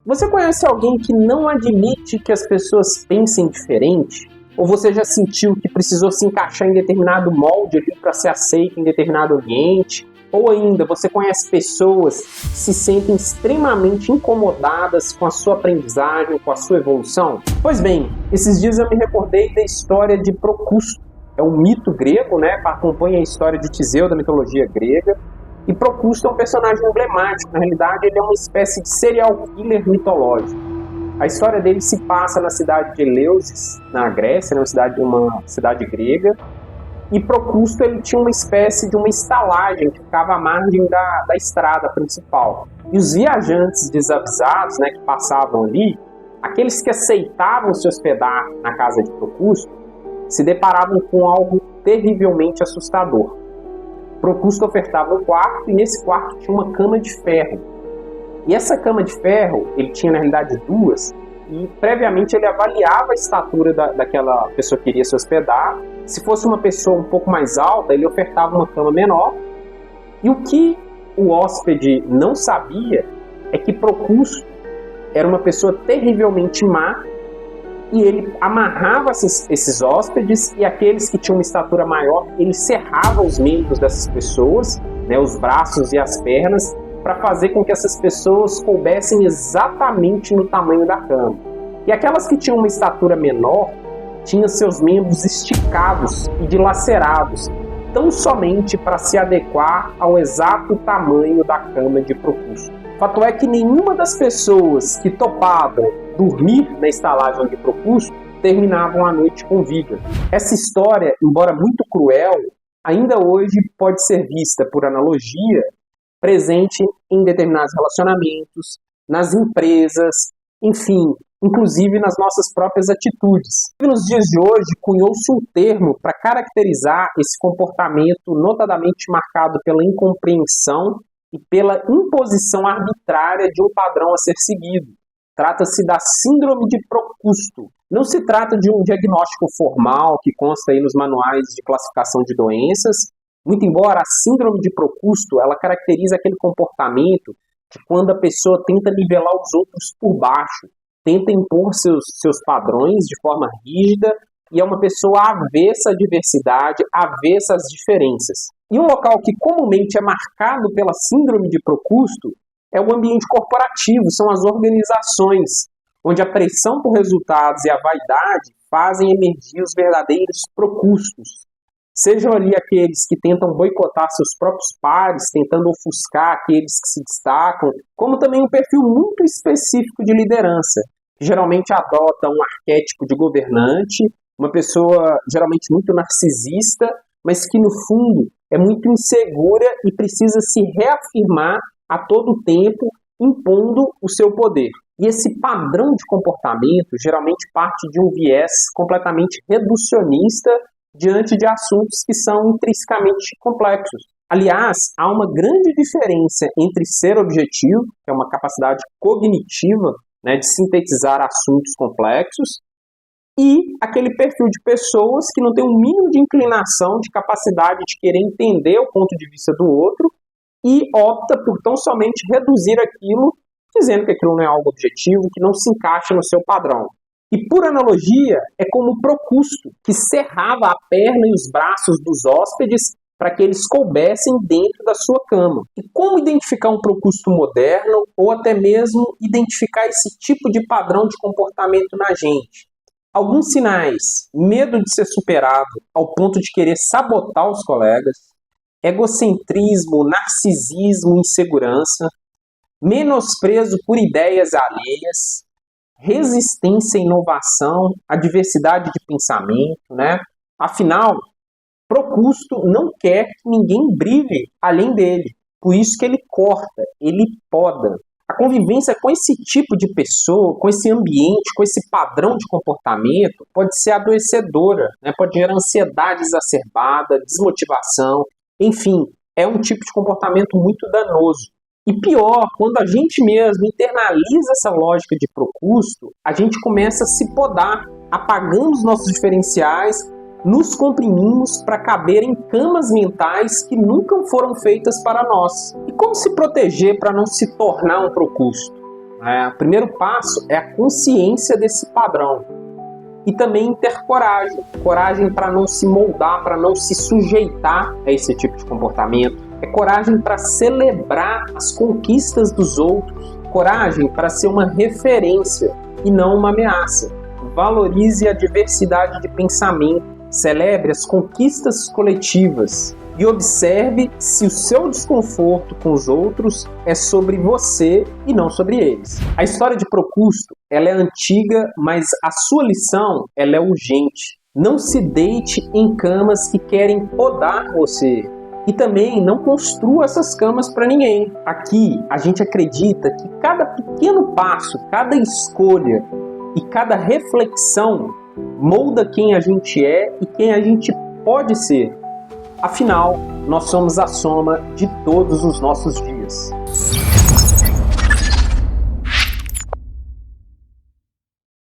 Você conhece alguém que não admite que as pessoas pensem diferente? Ou você já sentiu que precisou se encaixar em determinado molde ali para ser aceito em determinado ambiente? Ou ainda, você conhece pessoas que se sentem extremamente incomodadas com a sua aprendizagem, com a sua evolução? Pois bem, esses dias eu me recordei da história de Procusto. É um mito grego, né? Acompanha a história de Teseu da mitologia grega. E Procusto é um personagem emblemático. Na realidade, ele é uma espécie de serial killer mitológico. A história dele se passa na cidade de Eleusis, na Grécia, uma cidade grega. E Procusto ele tinha uma espécie de uma estalagem que ficava à margem da estrada principal. E os viajantes desavisados, né, que passavam ali, aqueles que aceitavam se hospedar na casa de Procusto, se deparavam com algo terrivelmente assustador. Procusto ofertava um quarto e nesse quarto tinha uma cama de ferro. E essa cama de ferro, ele tinha na realidade duas, e previamente ele avaliava a estatura daquela pessoa que iria se hospedar. Se fosse uma pessoa um pouco mais alta, ele ofertava uma cama menor. E o que o hóspede não sabia é que Procusto era uma pessoa terrivelmente má, e ele amarrava esses hóspedes, e aqueles que tinham uma estatura maior, ele cerrava os membros dessas pessoas, né, os braços e as pernas, para fazer com que essas pessoas coubessem exatamente no tamanho da cama. E aquelas que tinham uma estatura menor, tinham seus membros esticados e dilacerados, tão somente para se adequar ao exato tamanho da cama de Procusto. Fato é que nenhuma das pessoas que topavam dormir na estalagem de Procusto terminavam a noite com vida. Essa história, embora muito cruel, ainda hoje pode ser vista por analogia presente em determinados relacionamentos, nas empresas, enfim, inclusive nas nossas próprias atitudes. Nos dias de hoje, cunhou-se um termo para caracterizar esse comportamento notadamente marcado pela incompreensão e pela imposição arbitrária de um padrão a ser seguido. Trata-se da síndrome de Procusto. Não se trata de um diagnóstico formal que consta aí nos manuais de classificação de doenças, muito embora a síndrome de Procusto ela caracteriza aquele comportamento de quando a pessoa tenta nivelar os outros por baixo, tenta impor seus padrões de forma rígida e é uma pessoa avessa à diversidade, avessa às diferenças. E um local que comumente é marcado pela síndrome de Procusto é o ambiente corporativo, são as organizações, onde a pressão por resultados e a vaidade fazem emergir os verdadeiros Procustos. Sejam ali aqueles que tentam boicotar seus próprios pares, tentando ofuscar aqueles que se destacam, como também um perfil muito específico de liderança, que geralmente adota um arquétipo de governante, uma pessoa geralmente muito narcisista, mas que no fundo é muito insegura e precisa se reafirmar a todo tempo, impondo o seu poder. E esse padrão de comportamento geralmente parte de um viés completamente reducionista diante de assuntos que são intrinsecamente complexos. Aliás, há uma grande diferença entre ser objetivo, que é uma capacidade cognitiva, né, de sintetizar assuntos complexos, e aquele perfil de pessoas que não tem um mínimo de inclinação, de capacidade de querer entender o ponto de vista do outro e opta por tão somente reduzir aquilo, dizendo que aquilo não é algo objetivo, que não se encaixa no seu padrão. E por analogia, é como Procusto, que cerrava a perna e os braços dos hóspedes para que eles coubessem dentro da sua cama. E como identificar um Procusto moderno ou até mesmo identificar esse tipo de padrão de comportamento na gente? Alguns sinais: medo de ser superado ao ponto de querer sabotar os colegas, egocentrismo, narcisismo, insegurança, menosprezo por ideias alheias, resistência à inovação, à diversidade de pensamento, né? Afinal, Procusto não quer que ninguém brilhe além dele. Por isso que ele corta, ele poda. A convivência com esse tipo de pessoa, com esse ambiente, com esse padrão de comportamento, pode ser adoecedora, né? Pode gerar ansiedade exacerbada, desmotivação, enfim, é um tipo de comportamento muito danoso. E pior, quando a gente mesmo internaliza essa lógica de Procusto, a gente começa a se podar, apagando os nossos diferenciais, nos comprimimos para caber em camas mentais que nunca foram feitas para nós. E como se proteger para não se tornar um Procusto? O primeiro passo é a consciência desse padrão. E também ter coragem. Coragem para não se moldar, para não se sujeitar a esse tipo de comportamento. É coragem para celebrar as conquistas dos outros. Coragem para ser uma referência e não uma ameaça. Valorize a diversidade de pensamento. Celebre as conquistas coletivas. E observe se o seu desconforto com os outros é sobre você e não sobre eles. A história de Procusto, ela é antiga, mas a sua lição, ela é urgente. Não se deite em camas que querem podar você. E também não construa essas camas para ninguém. Aqui, a gente acredita que cada pequeno passo, cada escolha e cada reflexão molda quem a gente é e quem a gente pode ser. Afinal, nós somos a soma de todos os nossos dias.